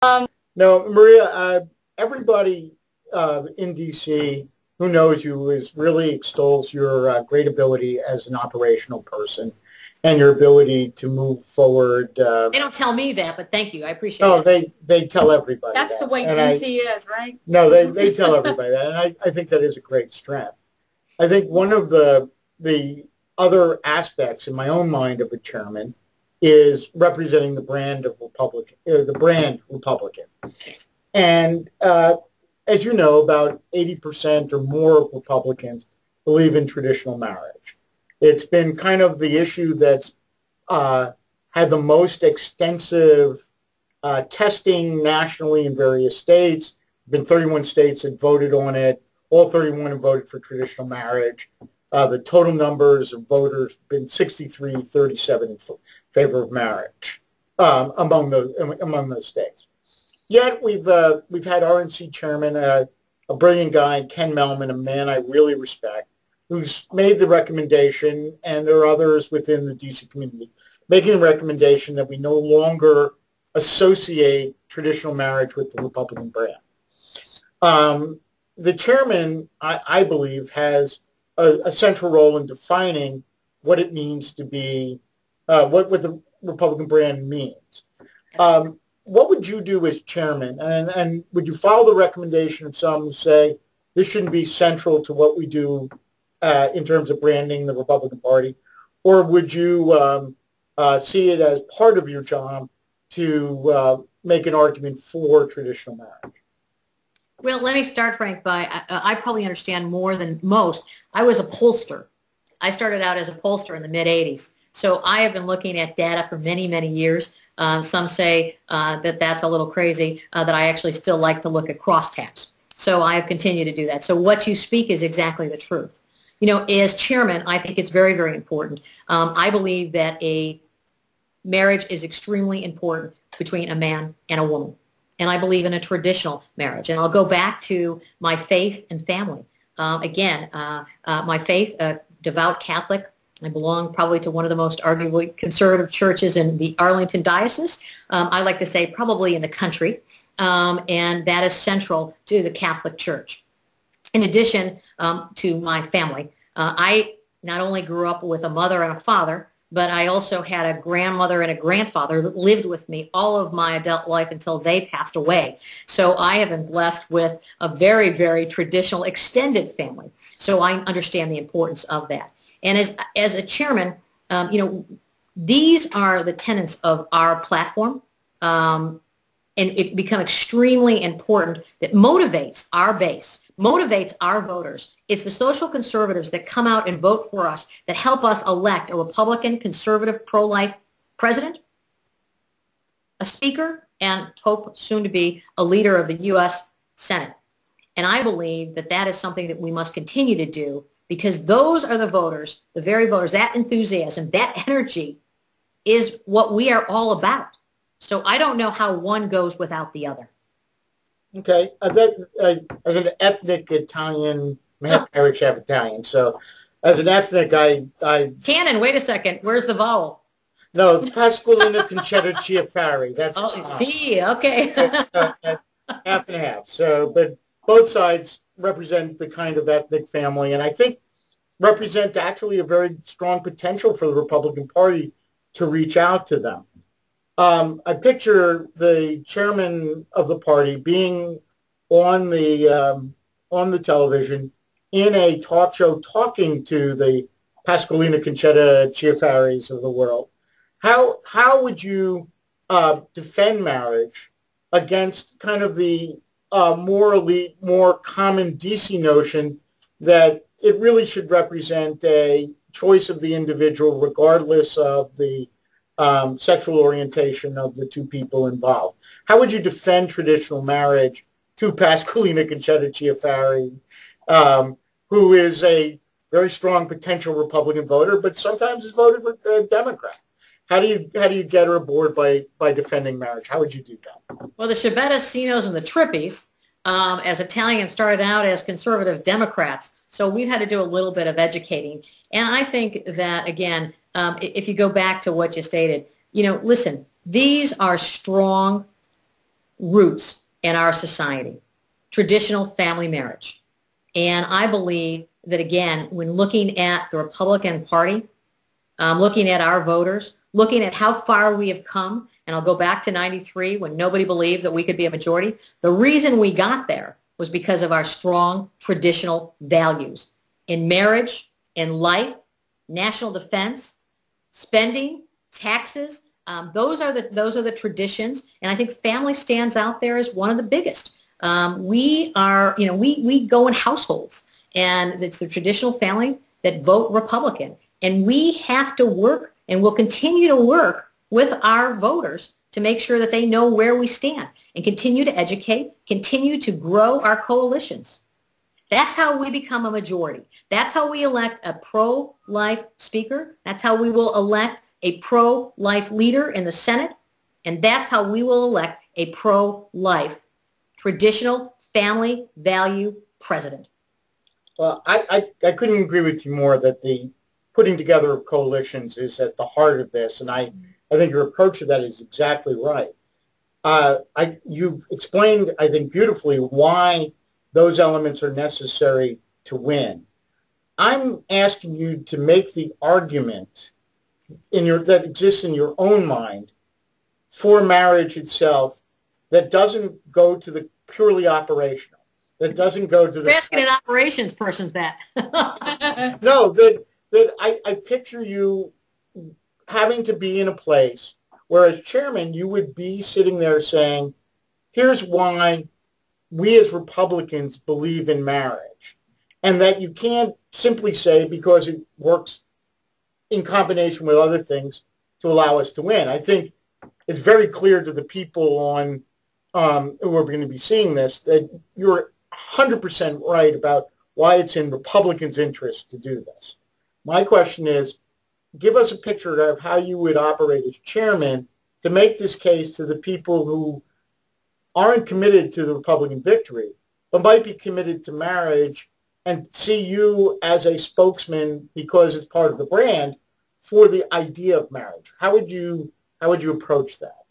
No, Maria, everybody in DC who knows you is really extols your great ability as an operational person and your ability to move forward. They don't tell me that, but thank you. I appreciate No, it. they tell everybody That's the that, way and DC is, right? no, they tell everybody that, and I think that is a great strength. I think one of the other aspects in my own mind of a chairman is representing the brand of Republican, the brand Republican. And as you know, about 80% or more of Republicans believe in traditional marriage. It's been kind of the issue that's uh, had the most extensive testing nationally in various states. Been 31 states that voted on it. All 31 have voted for traditional marriage. The total numbers of voters have been 63, 37 in favor of marriage among those states. Yet we've had RNC chairman, a brilliant guy, Ken Melman, a man I really respect, who's made the recommendation, and there are others within the DC community making the recommendation that we no longer associate traditional marriage with the Republican brand. The chairman, I believe, has a central role in defining what it means to be, what the Republican brand means. What would you do as chairman? And would you follow the recommendation of some who say this shouldn't be central to what we do in terms of branding the Republican Party? Or would you see it as part of your job to make an argument for traditional marriage? Well, let me start, Frank, by I probably understand more than most. I was a pollster. I started out as a pollster in the mid-'80s. So I have been looking at data for many, many years. Some say that that's a little crazy, that I actually still like to look at crosstabs. So I have continued to do that. So what you speak is exactly the truth. You know, as chairman, I think it's very, very important. I believe that a marriage is extremely important between a man and a woman. And I believe in a traditional marriage. And I'll go back to my faith and family. My faith, devout Catholic. I belong probably to one of the most arguably conservative churches in the Arlington diocese. I like to say probably in the country. And that is central to the Catholic Church. In addition to my family, I not only grew up with a mother and a father, but I also had a grandmother and a grandfather that lived with me all of my adult life until they passed away. So I have been blessed with a very, very traditional extended family. So I understand the importance of that. And as a chairman, these are the tenets of our platform. And it become extremely important that motivates our base, motivates our voters. It's the social conservatives that come out and vote for us that help us elect a Republican, conservative, pro-life president, a speaker, and hope soon to be a leader of the U.S. Senate. And I believe that that is something that we must continue to do because those are the voters, the very voters, that enthusiasm, that energy is what we are all about. So I don't know how one goes without the other. Okay, as an ethnic Italian, my parents have Italian, so as an ethnic, I Cannon, wait a second. Where's the vowel? no, Pasqualina Concetta Chiafari. That's see, okay. That's half and half. So, but both sides represent the kind of ethnic family, and I think represent actually a very strong potential for the Republican Party to reach out to them. I picture the chairman of the party being on the television in a talk show talking to the Pasqualina Concetta Chiafaris of the world. How would you defend marriage against kind of the more elite, more common DC notion that it really should represent a choice of the individual regardless of the sexual orientation of the two people involved? How would you defend traditional marriage to Pasqualina Concetta Chiafari, who is a very strong potential Republican voter, but sometimes has voted Democrat? How do you get her aboard by defending marriage? How would you do that? Well, the Sciavettas, Cinos, and the Trippies, as Italians, started out as conservative Democrats. So we've had to do a little bit of educating. And I think that, again, if you go back to what you stated, listen, these are strong roots in our society, traditional family marriage. And I believe that, again, when looking at the Republican Party, looking at our voters, looking at how far we have come, and I'll go back to 93 when nobody believed that we could be a majority. The reason we got there was because of our strong traditional values in marriage, in life, national defense, spending, taxes. Those are the traditions, and I think family stands out there as one of the biggest. We go in households, and it's the traditional family that vote Republican, and we have to work, and will continue to work with our voters to make sure that they know where we stand, and continue to educate, continue to grow our coalitions. That's how we become a majority. That's how we elect a pro-life speaker. That's how we will elect a pro-life leader in the Senate. And that's how we will elect a pro-life, traditional family value president. Well, I couldn't agree with you more that the putting together of coalitions is at the heart of this. And I think your approach to that is exactly right. You've explained, I think, beautifully why those elements are necessary to win. I'm asking you to make the argument that exists in your own mind for marriage itself that doesn't go to the purely operational, that doesn't go to the... You're asking an operations person's that. No, that I picture you having to be in a place where as chairman you would be sitting there saying, here's why we as Republicans believe in marriage, and that you can't simply say because it works in combination with other things to allow us to win. I think it's very clear to the people on who are going to be seeing this that you're 100% right about why it's in Republicans' interest to do this. My question is, give us a picture of how you would operate as chairman to make this case to the people who aren't committed to the Republican victory, but might be committed to marriage and see you as a spokesman because it's part of the brand for the idea of marriage. How would you approach that?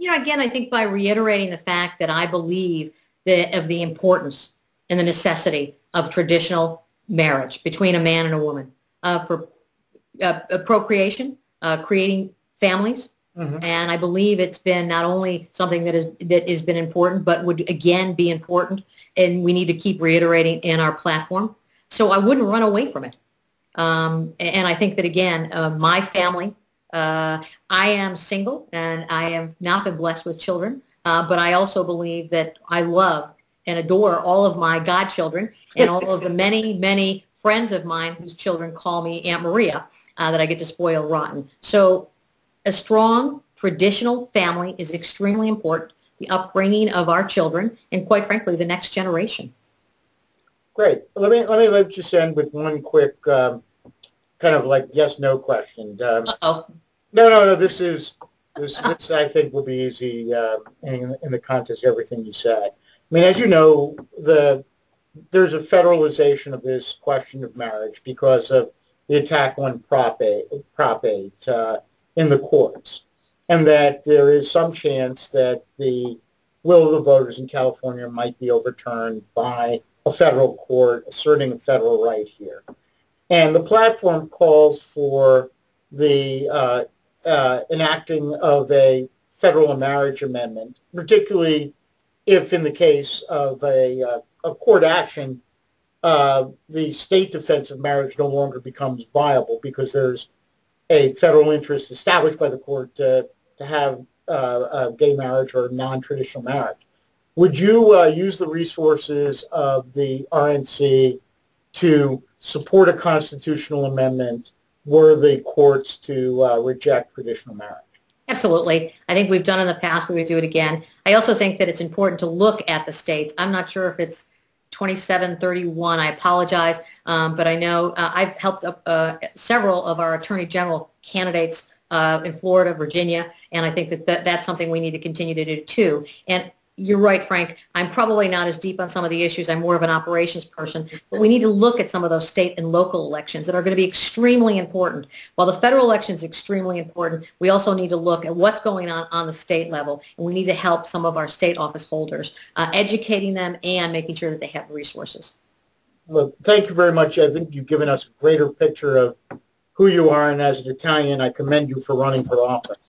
Again, I think by reiterating the fact that I believe of the importance and the necessity of traditional marriage between a man and a woman for procreation, creating families. Mm-hmm. And I believe it's been not only something that has been important, but would again be important, and we need to keep reiterating in our platform. So I wouldn't run away from it. And I think that again, my family, I am single and I have not been blessed with children, but I also believe that I love and adore all of my godchildren and all of the many, many friends of mine whose children call me Aunt Maria that I get to spoil rotten. So a strong traditional family is extremely important, the upbringing of our children, and quite frankly, the next generation. Great. Let me just end with one quick kind of like yes/no question. Uh-oh. No. This I think will be easy in the context of everything you said. I mean, as you know, there's a federalization of this question of marriage because of the attack on Prop 8 in the courts, and that there is some chance that the will of the voters in California might be overturned by a federal court asserting a federal right here. And the platform calls for the enacting of a federal marriage amendment, particularly if in the case of a court action, the state defense of marriage no longer becomes viable because there's a federal interest established by the court to have a gay marriage or non-traditional marriage. Would you use the resources of the RNC to support a constitutional amendment were the courts to reject traditional marriage? Absolutely. I think we've done in the past. We would do it again. I also think that it's important to look at the states. I'm not sure if it's 2731. I apologize, but I know I've helped several of our attorney general candidates in Florida, Virginia, and I think that that's something we need to continue to do too. And you're right, Frank. I'm probably not as deep on some of the issues. I'm more of an operations person. But we need to look at some of those state and local elections that are going to be extremely important. While the federal election is extremely important, we also need to look at what's going on the state level. And we need to help some of our state office holders, educating them and making sure that they have resources. Look, thank you very much. I think you've given us a greater picture of who you are, and as an Italian, I commend you for running for office.